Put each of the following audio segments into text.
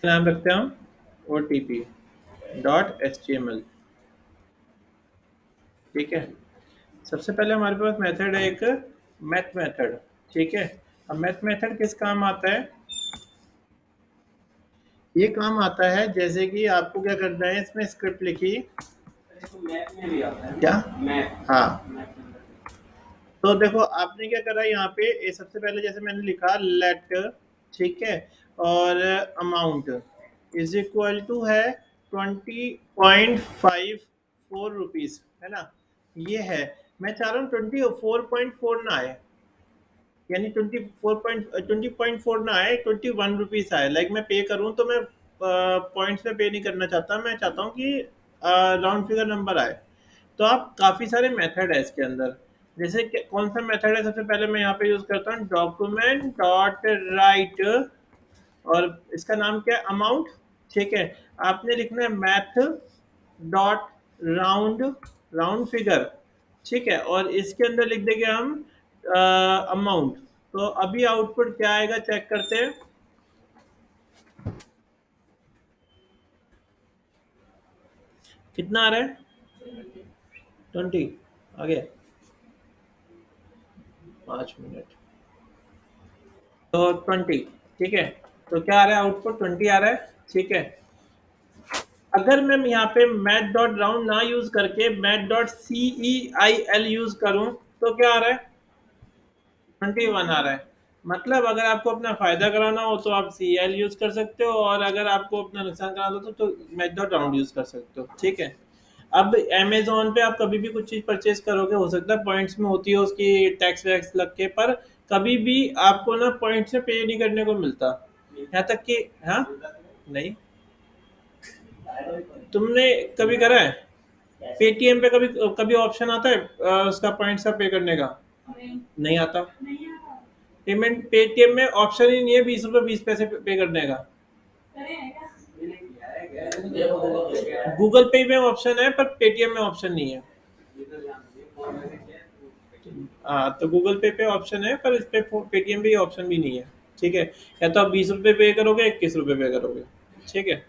नाम रखते हैं हम OTP.html। ठीक है। सबसे पहले हमारे पास मेथड है एक मैथ मेथड। ठीक है। अब मैथ मेथड किस काम आता है? ये काम आता है जैसे कि आपको क्या करना है, इसमें स्क्रिप्ट लिखी। मैथ में भी आता है क्या? मैथ, हाँ। तो देखो आपने क्या करा यहाँ पे, ये सबसे पहले जैसे मैंने लिखा लेट, ठीक है, और अमाउंट इज इक्वल टू है 20.54 रुपीज, है ना? ये है। मैं चाह रहा हूँ 24.4 ना आए, यानी 20.4 ना आए, 21 रुपीज आए। लाइक मैं पे करूँ तो मैं पॉइंट्स में पे नहीं करना चाहता, मैं चाहता हूँ कि राउंड फिगर नंबर आए। तो आप काफ़ी सारे मेथड है इसके अंदर। जैसे कौन सा मेथड है, सबसे पहले मैं यहाँ पे यूज़ करता हूँ डॉक्यूमेंट डॉट राइट, और इसका नाम क्या है, अमाउंट। ठीक है। आपने लिखना है math dot round, round figure. ठीक है, और इसके अंदर लिख देंगे हम अमाउंट। तो अभी आउटपुट क्या आएगा चेक करते हैं। कितना आ रहा है? 20। आगे 5 मिनट। तो 20। ठीक है। तो क्या आ रहा है, आउटपुट 20 आ रहा है। ठीक है। अगर मैं यहाँ पे मैथ डॉट राउंड ना यूज करके मैथ डॉट CEIL यूज करूँ तो क्या आ रहा है? 21 आ रहा है। मतलब अगर आपको अपना फायदा कराना हो तो आप CEIL यूज कर सकते हो, और अगर आपको अपना नुकसान कराना हो तो मैथ डॉट राउंड यूज कर सकते हो। ठीक है। अब अमेजोन पे आप कभी भी कुछ चीज़ परचेज करोगे, हो सकता है पॉइंट्स में होती है उसकी टैक्स वैक्स लग के, पर कभी भी आपको ना पॉइंट्स से पे नहीं करने को मिलता। यहाँ तक कि, हाँ, नहीं, तुमने कभी करा है? पेटीएम पे कभी कभी ऑप्शन आता है उसका पॉइंट्स का पे करने का? नहीं आता। पेमेंट पेटीएम में ऑप्शन ही नहीं है 20 रुपये 20 पैसे पे करने का। गूगल पे में ऑप्शन है पर पेटीएम में ऑप्शन नहीं है। हाँ, तो गूगल पे ऑप्शन है पर इस पे पेटीएम पे ऑप्शन भी नहीं है। ठीक है। या तो आप 20 रुपये पे करोगे, 21 रुपये पे करोगे। ठीक है।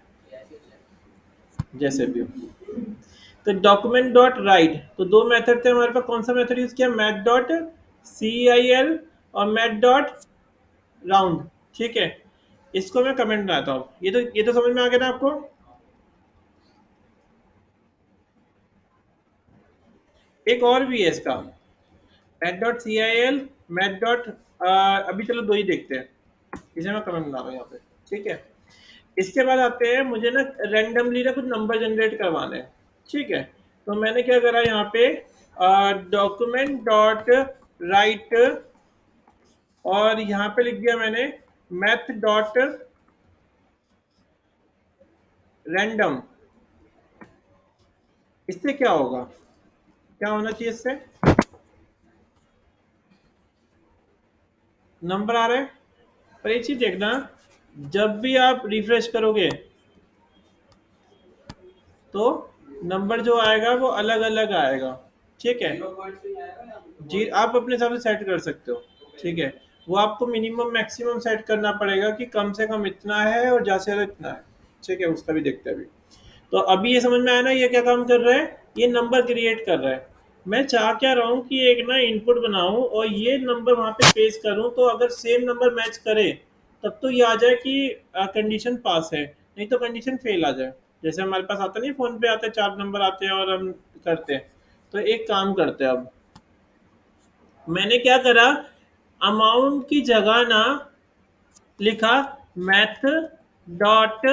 जैसे भी हो। तो डॉक्यूमेंट डॉट राइट, तो दो मेथड थे हमारे पास। कौन सा मेथड यूज किया? मैथ डॉट CEIL और मैथ डॉट राउंड। ठीक है। इसको मैं कमेंट बनाता हूँ। ये तो समझ में आ गया ना आपको? एक और भी है इसका, math dot CIL, math dot, अभी चलो दो ही देखते हैं। इसे मैं कमेंट बना रहा हूँ यहाँ पे। ठीक है। इसके बाद आते हैं, मुझे ना रैंडमली ना कुछ नंबर जनरेट करवाने हैं। ठीक है। तो मैंने क्या करा यहाँ पे, डॉक्यूमेंट डॉट राइट, और यहाँ पे लिख दिया मैंने मैथ डॉट रैंडम। इससे क्या होगा, क्या होना चाहिए इससे? नंबर आ रहा है। पर एक चीज देखना, जब भी आप रिफ्रेश करोगे तो नंबर जो आएगा वो अलग अलग आएगा। ठीक है। जी, आप अपने हिसाब से सेट कर सकते हो। ठीक है। वो आपको मिनिमम मैक्सिमम सेट करना पड़ेगा कि कम से कम इतना है और ज़्यादा से ज़्यादा इतना है। ठीक है, उसका भी देखते हैं अभी। तो अभी ये समझ में आया ना, ये क्या काम कर रहा है? ये नंबर क्रिएट कर रहा है। मैं चाह क्या रहा हूँ कि एक ना इनपुट बनाऊं और ये नंबर वहाँ पे पेस्ट करूँ, तो अगर सेम नंबर मैच करे तब तो ये आ जाए कि कंडीशन पास है, नहीं तो कंडीशन फेल आ जाए। जैसे हमारे पास आता नहीं, फोन पे आते हैं 4 नंबर आते हैं और हम करते हैं। तो एक काम करते हैं अब, मैंने क्या करा, अमाउंट की जगह ना लिखा मैथ डॉट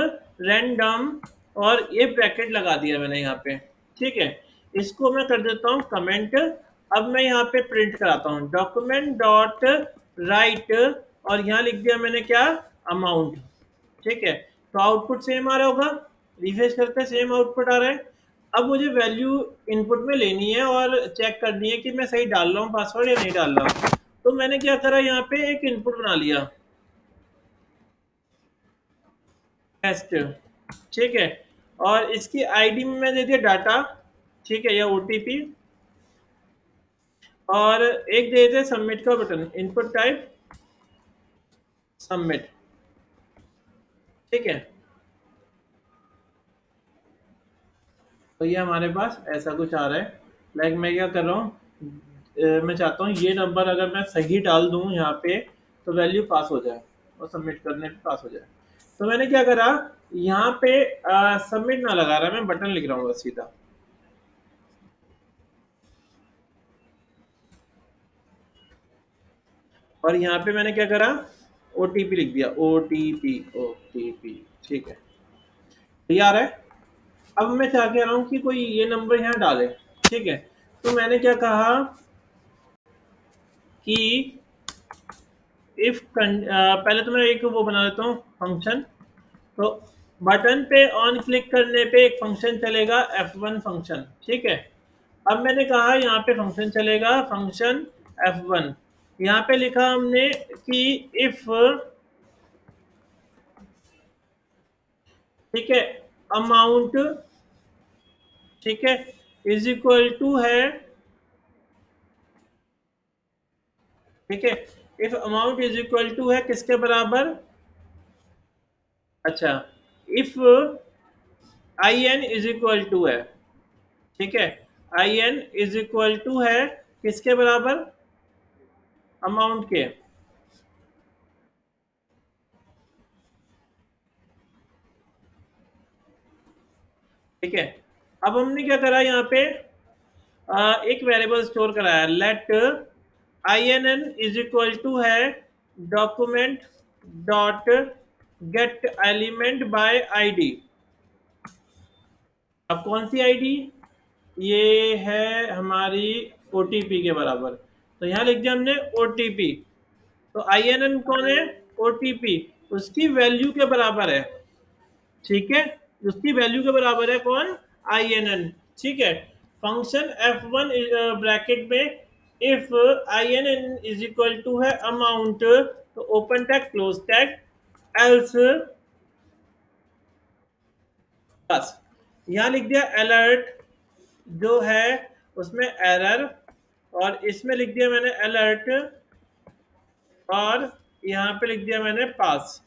रैंडम, और ये ब्रैकेट लगा दिया मैंने यहाँ पे। ठीक है। इसको मैं कर देता हूँ कमेंट। अब मैं यहाँ पे प्रिंट कराता हूँ डॉक्यूमेंट डॉट राइट, और यहाँ लिख दिया मैंने क्या, अमाउंट। ठीक है। तो आउटपुट सेम आ रहा होगा। रिफ्रेश करते हैं, सेम आउटपुट आ रहा है। अब मुझे वैल्यू इनपुट में लेनी है और चेक करनी है कि मैं सही डाल रहा हूँ पासवर्ड या नहीं डाल रहा हूँ। तो मैंने क्या करा, यहाँ पे एक इनपुट बना लिया, टेस्ट। ठीक है। और इसकी आईडी में मैं दे दिया डाटा। ठीक है, या OTP। और एक दे दिया सबमिट का बटन, इनपुट टाइप सबमिट। ठीक है। तो ये हमारे पास ऐसा कुछ आ रहा है। लाइक मैं क्या कर रहा हूँ, मैं चाहता हूँ ये नंबर अगर मैं सही डाल दूँ यहाँ पे तो वैल्यू पास हो जाए और सबमिट करने पे पास हो जाए। तो मैंने क्या करा, यहाँ पे सबमिट ना लगा रहा, मैं बटन लिख रहा हूँ बस सीधा। और यहाँ पे मैंने क्या करा, ओटीपी लिख दिया, ओटीपी ओटीपी। ठीक है, तो ये आ रहा है। अब मैं क्या कह रहा हूँ कि कोई ये नंबर यहाँ डाले। ठीक है, तो मैंने क्या कहा कि इफ पहले तो मैं एक वो बना लेता हूँ फंक्शन। तो बटन पे ऑन क्लिक करने पे एक फंक्शन चलेगा F1 फंक्शन। ठीक है, अब मैंने कहा यहाँ पे फंक्शन चलेगा फंक्शन F1। यहाँ पे लिखा हमने कि इफ, ठीक है, अमाउंट, ठीक है, इज इक्वल टू है, ठीक है, if amount is equal to है किसके बराबर, अच्छा, if I N is equal to है, ठीक है, I N is equal to है किसके बराबर, अमाउंट के। ठीक है, अब हमने क्या करा यहाँ पे, एक वेरिएबल स्टोर कराया, let I N N is equal to है document dot get element by ID. अब कौन सी आईडी, ये है हमारी ओटीपी के बराबर। तो यहाँ लिख दिया हमने ओटीपी। तो आई एन एन कौन है, ओटीपी, उसकी वैल्यू के बराबर है। ठीक है, उसकी वैल्यू के बराबर है कौन, आई एन एन। ठीक है, फंक्शन एफ वन ब्रैकेट में if I N N is equal to है अमाउंट, तो open tag close tag, else, बस यहाँ लिख दिया अलर्ट जो है उसमें एरर, और इसमें लिख दिया मैंने अलर्ट, और यहाँ पे लिख दिया मैंने पास।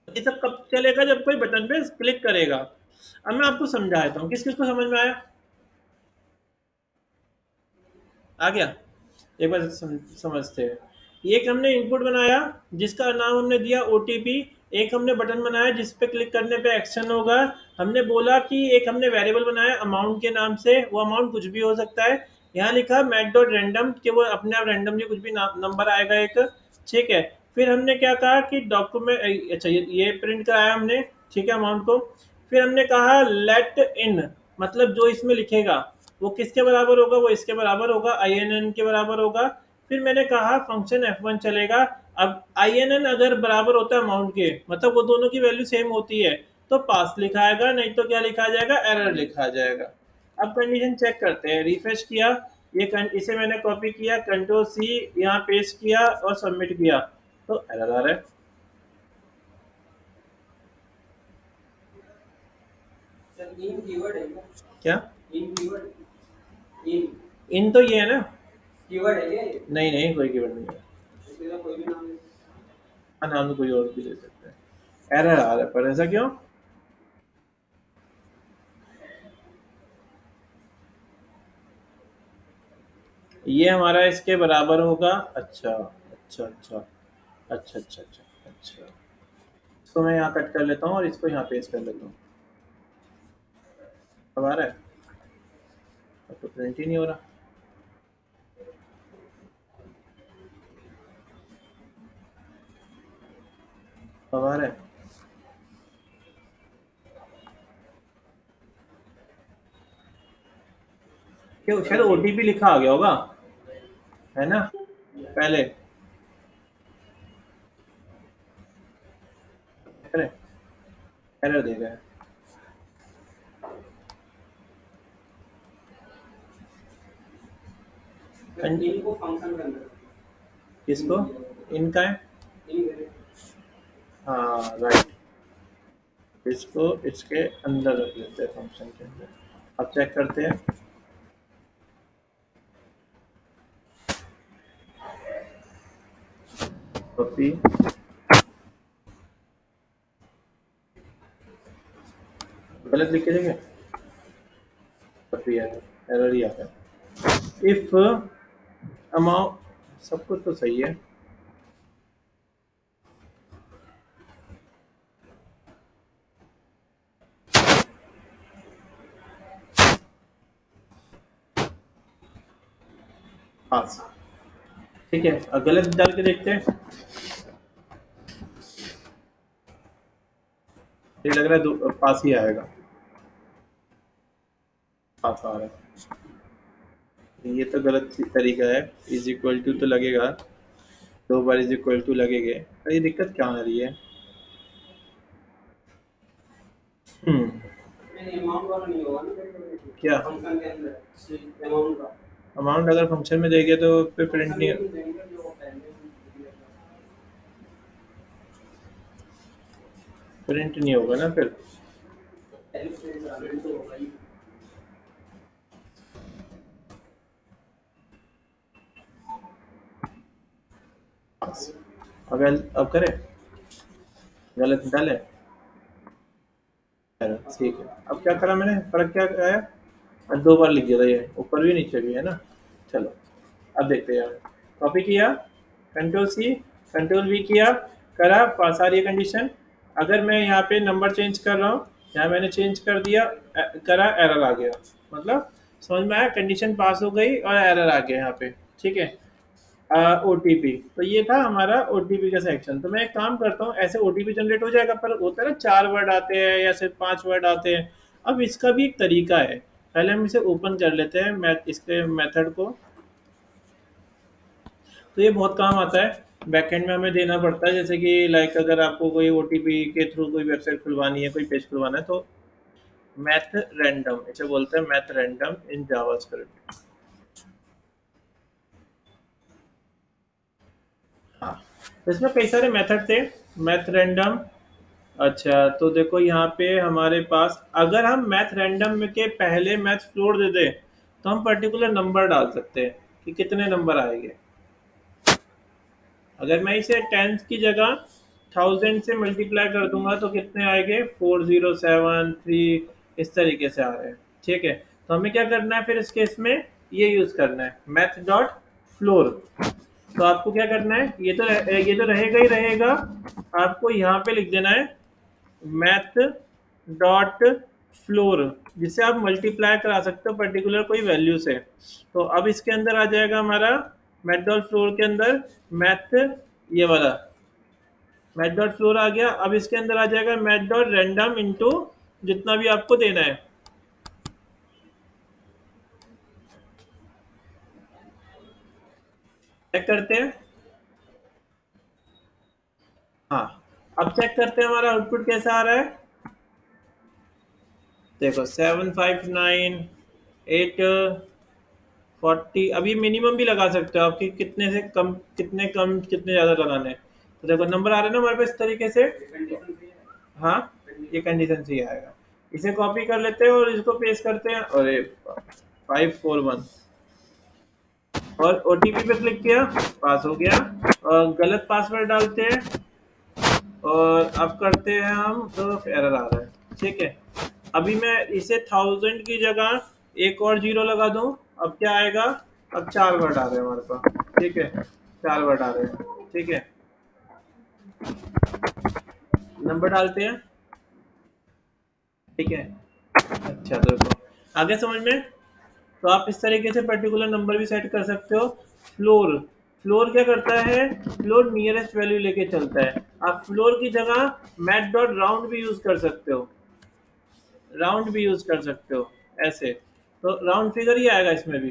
ये सब कब चलेगा, जब कोई बटन पे क्लिक करेगा। अब मैं आपको समझा देता हूँ, किस किस को समझ में आया, आ गया, एक बार समझते हैं। एक हमने इनपुट बनाया जिसका नाम हमने दिया ओटीपी, एक हमने बटन बनाया जिस पे क्लिक करने पे एक्शन होगा। हमने बोला कि एक हमने वेरिएबल बनाया अमाउंट के नाम से, वो अमाउंट कुछ भी हो सकता है। यहाँ लिखा मैक डॉट रैंडम कि वो अपने आप रैंडमली कुछ भी नंबर आएगा एक। ठीक है, फिर हमने क्या कहा कि डॉक्यूमेंट, अच्छा ये प्रिंट कराया हमने, ठीक है, अमाउंट को। फिर हमने कहा लेट इन, मतलब जो इसमें लिखेगा वो किसके बराबर होगा, वो इसके बराबर होगा, आई एन एन के बराबर होगा। फिर मैंने कहा फंक्शन F1 चलेगा। अब आई एन एन अगर बराबर होता है अमाउंट के, मतलब वो दोनों की वैल्यू सेम होती है, तो पास लिखा आएगा, नहीं तो क्या लिखा जाएगा, एरर लिखा जाएगा। अब कंडीशन चेक करते हैं, रिफ्रेश किया, इसे मैंने कॉपी किया, कंट्रोल सी यहाँ पेस्ट किया और सबमिट किया, तो एरर आ रहा है। इन कीवर्ड है क्या, इन कीवर्ड, इन तो ये है ना कीवर्ड है ये, नहीं नहीं कोई कीवर्ड नहीं है, इसका कोई भी नाम, हाँ नाम तो कोई और भी ले सकते हैं। एरर आ रहा है, पर ऐसा क्यों, ये हमारा इसके बराबर होगा, अच्छा अच्छा अच्छा अच्छा अच्छा अच्छा अच्छा। इसको मैं यहाँ कट कर लेता हूँ और इसको यहाँ पेस्ट कर लेता हूँ। अब आ रहा है, अब तो प्रिंट ही नहीं हो रहा। अब आ रहा है, क्यों, शायद ओटीपी लिखा आ गया होगा, है ना, पहले एरर दे रहा है। इनको फंक्शन के अंदर, किसको, इनका है, हाँ राइट, इसको इसके अंदर रख लेते हैं फंक्शन के अंदर। अब चेक करते हैं, कॉपी, गलत लिख के देंगे तब भी एरर ही आता है। इफ अमाउंट, सब कुछ तो सही है। पास, ठीक है। अब गलत डाल के देखते हैं। ये लग रहा है पास ही आएगा। पास आ रहा है। ये तो गलत तरीका है। इज इक्वल टू तो लगेगा, 2 बार इज इक्वल टू लगेगा। पर ये दिक्कत क्या आ रही है? हम्म क्या अमाउंट अगर फंक्शन में देंगे तो फिर प्रिंट नहीं, प्रिंट नहीं होगा ना फिर। अगर अब करें, गलत डाले, ठीक है। अब क्या करा मैंने, फर्क क्या आया? और 2 बार लिख दिया था, ये ऊपर भी नीचे भी है ना। चलो अब देखते हैं यार। कॉपी किया, कंट्रोल सी, कंट्रोल वी किया, करा, पास आ रही है कंडीशन। अगर मैं यहाँ पे नंबर चेंज कर रहा हूँ, यहाँ मैंने चेंज कर दिया, करा, एरर आ गया। मतलब समझ में आया, कंडीशन पास हो गई और एरर आ गया यहाँ पे। ठीक है। ओटीपी, तो ये था हमारा ओटीपी का सेक्शन। तो मैं एक काम करता हूँ, ऐसे ओटीपी जनरेट हो जाएगा, पर होता है ना 4 वर्ड आते हैं या सिर्फ 5 वर्ड आते हैं। अब इसका भी एक तरीका है। पहले हम इसे ओपन कर लेते हैं, इसके मेथड को। तो ये बहुत काम आता है, बैकएंड में हमें देना पड़ता है। जैसे कि लाइक अगर आपको कोई ओटीपी के थ्रू कोई वेबसाइट खुलवानी है, कोई पेज खुलवाना है, तो मैथ रैंडम, इसे बोलते हैं मैथ रैंडम इन जावास्क्रिप्ट। हाँ, तो इसमें कई सारे मेथड थे, मैथ रैंडम। अच्छा, तो देखो यहाँ पे हमारे पास, अगर हम मैथ रैंडम में के पहले मैथ फ्लोर दे दें, तो हम पर्टिकुलर नंबर डाल सकते हैं कि कितने नंबर आएंगे। अगर मैं इसे टेंस की जगह 1000 से मल्टीप्लाई कर दूंगा तो कितने आएंगे, 4073, इस तरीके से आ रहे हैं। ठीक है। तो हमें क्या करना है फिर इस केस में, ये यूज करना है मैथ डॉट फ्लोर। तो आपको क्या करना है, ये तो रहेगा ही रहेगा। आपको यहाँ पे लिख देना है मैथ डॉट फ्लोर, जिसे आप मल्टीप्लाई करा सकते हो पर्टिकुलर कोई वैल्यू से। तो अब इसके अंदर आ जाएगा हमारा मैथ डॉट फ्लोर के अंदर मैथ, ये वाला मैथ डॉट फ्लोर आ गया। अब इसके अंदर आ जाएगा मैथ डॉट रैंडम इंटू जितना भी आपको देना है। चेक करते हैं। हाँ, अब चेक करते हैं हमारा आउटपुट कैसा आ रहा है। देखो 759 8 40। अब ये मिनिमम भी लगा सकते हो आपकी, कितने से कम, कितने कम, कितने ज़्यादा लगाने हैं। तो देखो नंबर आ रहे हैं ना हमारे पास इस तरीके से। हाँ, ये कंडीशन से ही आएगा। इसे कॉपी कर लेते हैं और इसको पेस्ट करते हैं। अरे 541, और ओटीपी पे क्लिक किया, पास हो गया। और गलत पासवर्ड डालते हैं और अब करते हैं हम, तो एरर आ रहा है। ठीक है। अभी मैं इसे 1000 की जगह एक और जीरो लगा दूं, अब क्या आएगा, अब 4 वर्ड आ रहे हैं हमारे पास। ठीक है, 4 वर्ड आ रहे हैं। ठीक है, नंबर डालते हैं। ठीक है। अच्छा, तो देखो आगे समझ में। तो आप इस तरीके से पर्टिकुलर नंबर भी सेट कर सकते हो। फ्लोर, फ्लोर क्या करता है, फ्लोर नियरेस्ट वैल्यू लेके चलता है। आप फ्लोर की जगह मैथ डॉट राउंड भी यूज कर सकते हो, राउंड भी यूज कर सकते हो ऐसे। तो राउंड फिगर ही आएगा इसमें भी।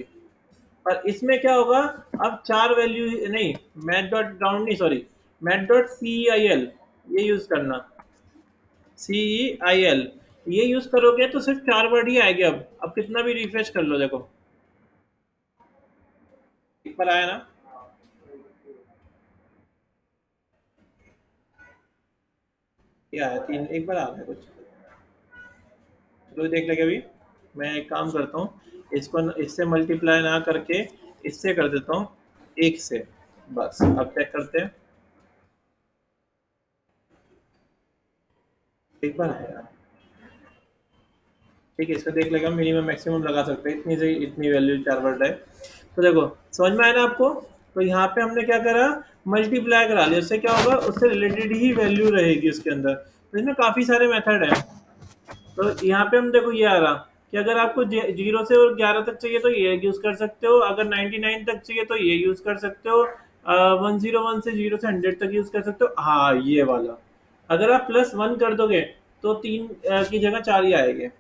पर इसमें क्या होगा, अब 4 वैल्यू नहीं, मैथ डॉट राउंड नहीं, sorry, math dot C I L, ये यूज करना। सी आई एल, ये यूज करोगे तो सिर्फ 4 वर्ड ही आएंगे। अब कितना भी रिफ्रेश कर लो, देखो एक बार आया ना। क्या है, 3 एक बार आ रहा है कुछ। चलो देख लेंगे अभी। मैं एक काम करता हूँ, इसको इससे मल्टीप्लाई ना करके इससे कर देता हूँ, 1 से। बस अब चेक करते हैं। एक बार आया, ठीक है, इसका देख लेगा, मिनिमम मैक्सिमम लगा सकते हैं, इतनी से इतनी वैल्यू 4 वर्ड है। तो देखो समझ में आया ना आपको। तो यहाँ पे हमने क्या करा, मल्टीप्लाई करा लिया, उससे क्या होगा, उससे रिलेटेड ही वैल्यू रहेगी उसके अंदर। तो इसमें काफ़ी सारे मेथड हैं। तो यहाँ पे हम देखो ये आ रहा कि अगर आपको 0 से 11 तक चाहिए तो ये यूज़ कर सकते हो, अगर 99 तक चाहिए तो ये यूज़ कर सकते हो, 101 से 0 से 100 तक यूज़ कर सकते हो, हाँ ये वाला। अगर आप +1 कर दोगे तो 3 की जगह 4 ही आएंगे।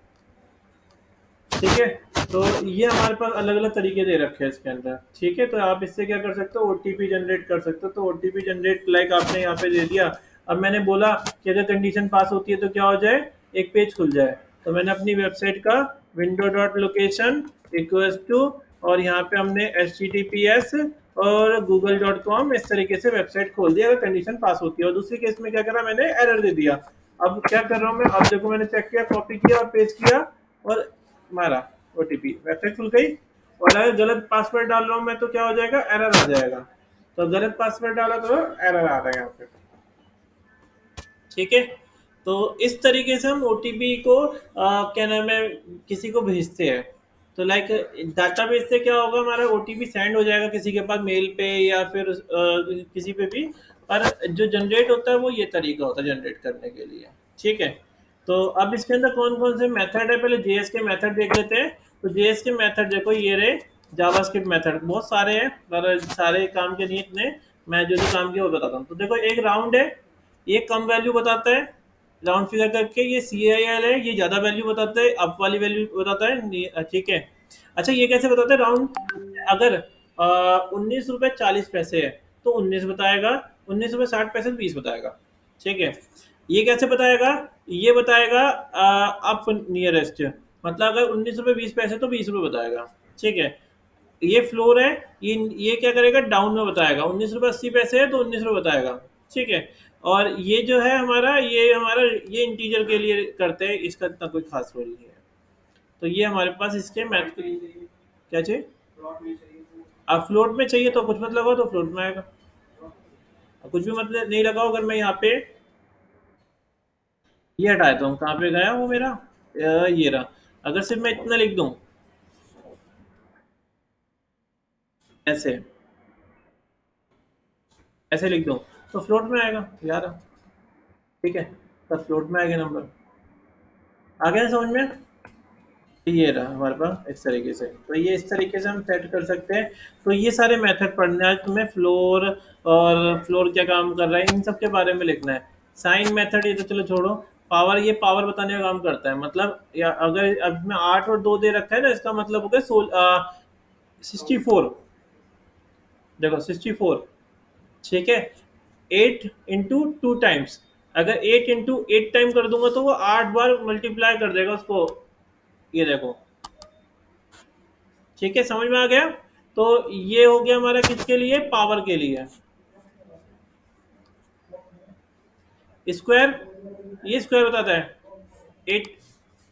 ठीक है, तो ये हमारे पास अलग अलग तरीके दे रखे हैं इसके अंदर। ठीक है, तो आप इससे क्या कर सकते हो, ओटीपी जनरेट कर सकते हो। तो ओटीपी जनरेट लाइक आपने यहाँ पे दे दिया। अब मैंने बोला कि अगर कंडीशन पास होती है तो क्या हो जाए, एक पेज खुल जाए। तो मैंने अपनी वेबसाइट का window dot location equals to, और यहाँ पे हमने HTTPS और google.com इस तरीके से वेबसाइट खोल दिया अगर कंडीशन पास होती है। और दूसरी केस में क्या करा, मैंने एरर दे दिया। अब क्या कर रहा हूँ मैं, अब देखो मैंने चेक किया, कॉपी किया और पेस्ट किया और मारा, ओटीपी वेबसाइट खुल गई। और अगर गलत पासवर्ड डाल रहा हूँ मैं तो क्या हो जाएगा, एरर आ जाएगा। तो गलत पासवर्ड डाला तो एरर आ रहा है यहाँ पे। ठीक है, तो इस तरीके से हम ओटीपी को क्या नाम है, किसी को भेजते हैं। तो लाइक डाटाबेस से क्या होगा, हमारा ओटीपी सेंड हो जाएगा किसी के पास मेल पे या फिर किसी पे भी। पर जो जनरेट होता है वो ये तरीका होता है जनरेट करने के लिए। ठीक है, तो अब इसके अंदर कौन कौन से मेथड है, पहले जेएस के मेथड देख लेते हैं। तो जेएस के मेथड देखो ये रहे, जावास्क्रिप्ट मेथड बहुत सारे हैं पर सारे काम के नहीं इतने, मैं जो जो काम किया वो बताता हूँ। तो देखो एक राउंड है, ये कम वैल्यू बताता है राउंड फिगर करके, ये CIL है, ये ज़्यादा वैल्यू बताता है, अप वाली वैल्यू बताता है। ठीक है, अच्छा ये कैसे बताता है राउंड, अगर 19 रुपये 40 पैसे है तो 19 बताएगा, 19 रुपये 60 पैसे तो 20 बताएगा। ठीक है, ये कैसे बताएगा, ये बताएगा अप नियरेस्ट, मतलब अगर 19 रुपये 20 पैसे तो 20 रुपये बताएगा। ठीक है, ये फ्लोर है, ये क्या करेगा, डाउन में बताएगा, 19 रुपये 80 पैसे है तो 19 रुपये बताएगा। ठीक है, और ये जो है हमारा ये इंटीजर के लिए करते हैं, इसका इतना कोई खास रोल नहीं है। तो ये हमारे पास इसके मैथ क्या चाहिए, आप फ्लोट में चाहिए तो कुछ मत लगाओ तो फ्लोट में आएगा, और कुछ भी मतलब नहीं लगाओ। अगर मैं यहाँ पे ये हटाया तो कहाँ पे गया वो मेरा, ये रहा। अगर सिर्फ मैं इतना लिख दूं ऐसे, ऐसे लिख दूं तो फ्लोट में आएगा यार। ठीक है, तब फ्लोट में आएगा नंबर। आ गया समझ में। ये रहा हमारे पास इस तरीके से, तो ये इस तरीके से हम सेट कर सकते हैं। तो ये सारे मेथड पढ़ना है तुम्हें, फ्लोर और फ्लोर क्या काम कर रहा है इन सब के बारे में लिखना है। साइन मेथड ये तो चलो छोड़ो, पावर, ये पावर बताने का काम करता है, मतलब या अगर अब में 8 और 2 दे रखा है ना, इसका मतलब हो गया 64। देखो 64, ठीक है, 8 × 2 टाइम्स, अगर 8 × 8 कर दूंगा तो वो 8 बार मल्टीप्लाई कर देगा उसको। ये देखो, ठीक है, समझ में आ गया। तो ये हो गया हमारा किसके लिए, पावर के लिए। स्क्वायर, ये स्क्वायर बताता है 8,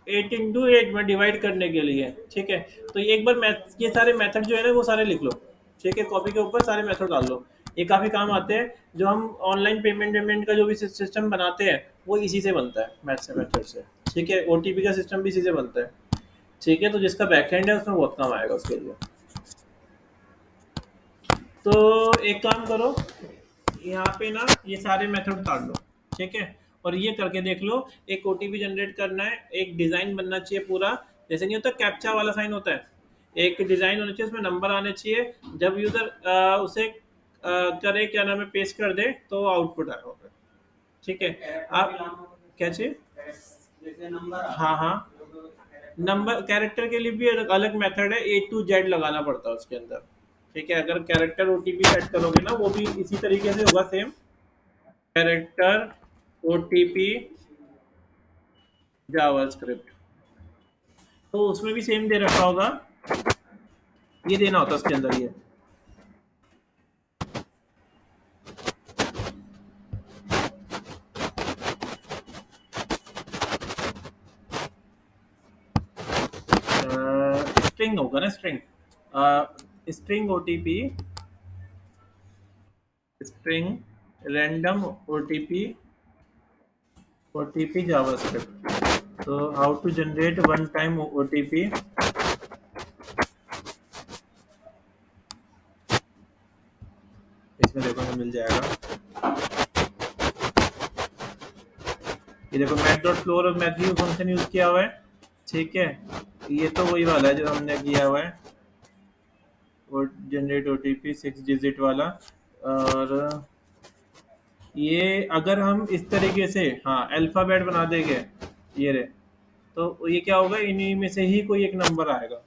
8 × 8 में डिवाइड करने के लिए। ठीक है, तो एक बार मैथ, ये सारे मेथड जो है ना वो सारे लिख लो। ठीक है, कॉपी के ऊपर सारे मेथड डाल लो, ये काफ़ी काम आते हैं। जो हम ऑनलाइन पेमेंट वेमेंट का जो भी सिस्टम बनाते हैं वो इसी से बनता है, मैथ से, मेथड से। ठीक है, OTP का सिस्टम भी इसी से बनता है। ठीक है, तो जिसका बैकएंड है उसमें बहुत काम आएगा उसके लिए। तो एक काम करो, यहाँ पे ना ये सारे मेथड उतार लो। ठीक है, और ये करके देख लो, एक OTP जनरेट करना है, एक डिज़ाइन बनना चाहिए पूरा, जैसे नहीं होता कैप्चा वाला साइन होता है, एक डिज़ाइन होना चाहिए, उसमें नंबर आने चाहिए। जब यूज़र उसे करे, क्या नाम है, पेस्ट कर दे तो आउटपुट आएगा होगा। ठीक है, आप क्या चाहिए, हाँ हाँ, नंबर कैरेक्टर के लिए भी अलग मेथड है, A to Z लगाना पड़ता है उसके अंदर। ठीक है, अगर कैरेक्टर OTP सेट करोगे ना वो भी इसी तरीके से होगा सेम, कैरेक्टर OTP जावास्क्रिप्ट, तो उसमें भी सेम दे रखा होगा, ये देना होता है उसके अंदर। ये स्ट्रिंग होगा ना, string, string OTP, string random OTP, OTP JavaScript. तो how to generate one time OTP. इसमें देखो हमें मिल जाएगा, ये देखो मैथ डॉट फ्लोर और मैथ्यू फंक्शन यूज किया हुआ है, ठीक है। ये तो वही वाला है जो हमने किया हुआ है, वो जनरेट ओटीपी 6 डिजिट वाला। और ये अगर हम इस तरीके से हाँ अल्फाबेट बना देंगे, ये रे, तो ये क्या होगा, इन्हीं में से ही कोई एक नंबर आएगा।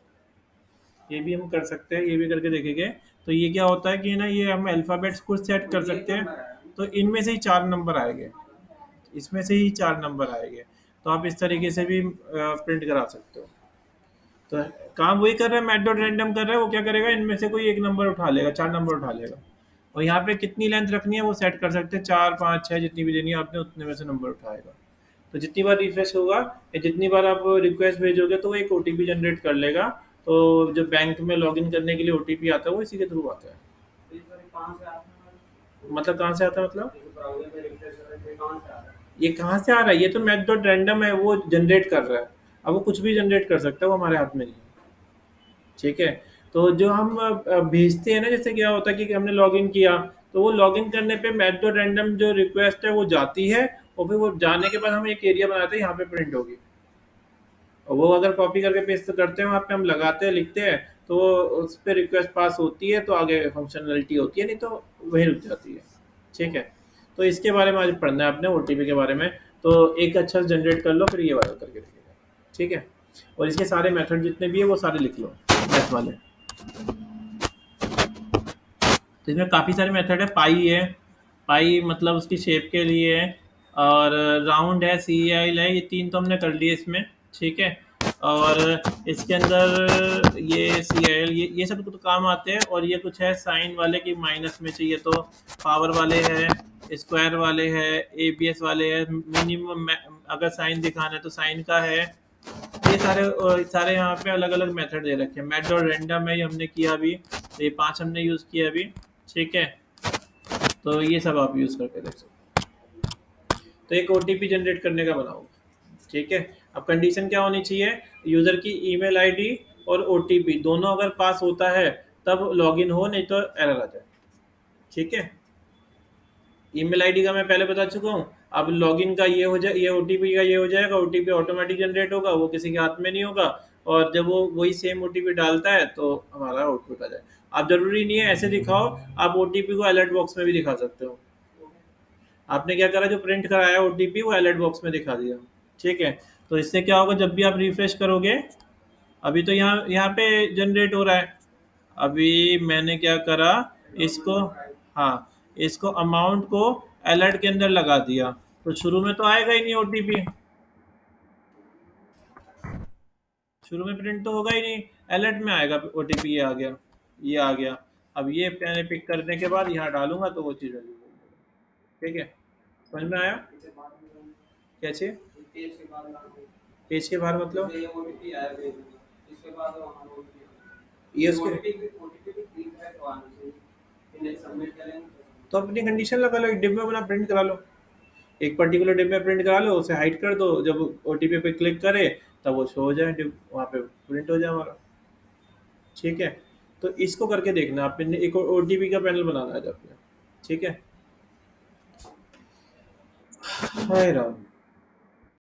ये भी हम कर सकते हैं, ये भी करके देखेंगे। तो ये क्या होता है कि ना, ये हम अल्फाबेट्स खुद सेट कर सकते हैं, तो इनमें से ही 4 नंबर आएंगे, इसमें से ही 4 नंबर आएंगे। तो आप इस तरीके से भी प्रिंट करा सकते हो। तो काम वही कर रहा है, मैट डॉट रैंडम कर रहा है, वो क्या करेगा, इनमें से कोई एक नंबर उठा लेगा, 4 नंबर उठा लेगा। और यहाँ पे कितनी लेंथ रखनी है वो सेट कर सकते हैं, 4 5 6 जितनी भी देनी है आपने, उतने में से नंबर उठाएगा। तो जितनी बार रिफ्रेश होगा या जितनी बार आप रिक्वेस्ट भेजोगे तो वो एक ओटीपी जनरेट कर लेगा। तो जो बैंक में लॉगिन करने के लिए ओटीपी आता है वो इसी के थ्रू आता है। मतलब कहाँ से आता है, मतलब ये कहाँ से आ रहा है, ये तो मैथ डॉट रैंडम है, वो जनरेट कर रहा है। अब वो कुछ भी जनरेट कर सकता है, वो हमारे हाथ में नहीं है, ठीक है। तो जो हम भेजते हैं ना, जैसे क्या होता है कि हमने लॉगिन किया, तो वो लॉगिन करने पे मैथ डॉट रैंडम जो रिक्वेस्ट है वो जाती है, और फिर वो जाने के बाद हम एक एरिया बनाते हैं, यहाँ पे प्रिंट होगी। और वो अगर कॉपी करके पेस्ट करते हैं वहाँ पे, हम लगाते हैं लिखते हैं, तो उस पर रिक्वेस्ट पास होती है, तो आगे फंक्शनलिटी होती है, नहीं तो वही रुक जाती है, ठीक है। तो इसके बारे में आज पढ़ना है आपने, ओटीपी के बारे में। तो एक अच्छा जनरेट कर लो, फिर ये वाला करके देखिएगा, ठीक है। और इसके सारे मेथड जितने भी है वो सारे लिख लो, मैथ वाले। तो इसमें काफ़ी सारे मेथड है, पाई है, पाई मतलब उसकी शेप के लिए है, और राउंड है, सी एल है, ये 3 तो हमने कर लिए इसमें, ठीक है। और इसके अंदर ये सी एल, ये सब तो काम आते हैं। और ये कुछ है साइन वाले की माइनस में चाहिए, तो पावर वाले है, स्क्वायर वाले है, ए बी एस वाले है, मिनिमम अगर साइन दिखाना है तो साइन का है। ये सारे यहाँ पे अलग अलग मेथड दे रखे हैं। मैथ डॉट रैंडम है, ये हमने किया अभी, तो ये 5 हमने यूज़ किया अभी, ठीक है। तो ये सब आप यूज़ करके देख सकते हो। तो एक ओटीपी जनरेट करने का बनाओ, ठीक है। अब कंडीशन क्या होनी चाहिए, यूज़र की ईमेल आईडी और ओटीपी दोनों अगर पास होता है तब लॉगिन हो, नहीं तो एरर आ जाए, ठीक है। ईमेल आईडी का मैं पहले बता चुका हूँ। अब लॉगिन का ये हो जाए, ये ओटीपी का ये हो जाएगा, ओटीपी ऑटोमेटिक जनरेट होगा, वो किसी के हाथ में नहीं होगा। और जब वो वही सेम ओटीपी डालता है तो हमारा आउटपुट आ जाए। आप जरूरी नहीं है ऐसे दिखाओ, आप ओटीपी को अलर्ट बॉक्स में भी दिखा सकते हो। आपने क्या करा, जो प्रिंट कराया ओटीपी वो अलर्ट बॉक्स में दिखा दिया, ठीक है। तो इससे क्या होगा, जब भी आप रिफ्रेश करोगे, अभी तो यहाँ यहाँ पे जनरेट हो रहा है। अभी मैंने क्या करा, इसको, हाँ, इसको अमाउंट को अलर्ट के अंदर लगा दिया, तो शुरू में तो आएगा ही नहीं ओटीपी, शुरू में प्रिंट तो होगा ही नहीं, अलर्ट में आएगा ओटीपी, ये आ गया, ये आ गया। अब ये मैंने पिक करने के बाद यहाँ डालूंगा तो वो चीज़ होगी, ठीक है। समझ में आया, कैसे पेज के बाहर मतलब, ये उसके, तो अपनी कंडीशन लगा लो, एक डिब्बे में अपना प्रिंट करा लो, एक पर्टिकुलर डिब्बे में प्रिंट करा लो, उसे हाइड कर दो, जब ओटीपी पे क्लिक करे तब वो शो हो जाए, वहाँ पे प्रिंट हो जाए हमारा, ठीक है। तो इसको करके देखना, आपने एक ओटीपी का पैनल बनाना है आपने, ठीक है। हाय राम।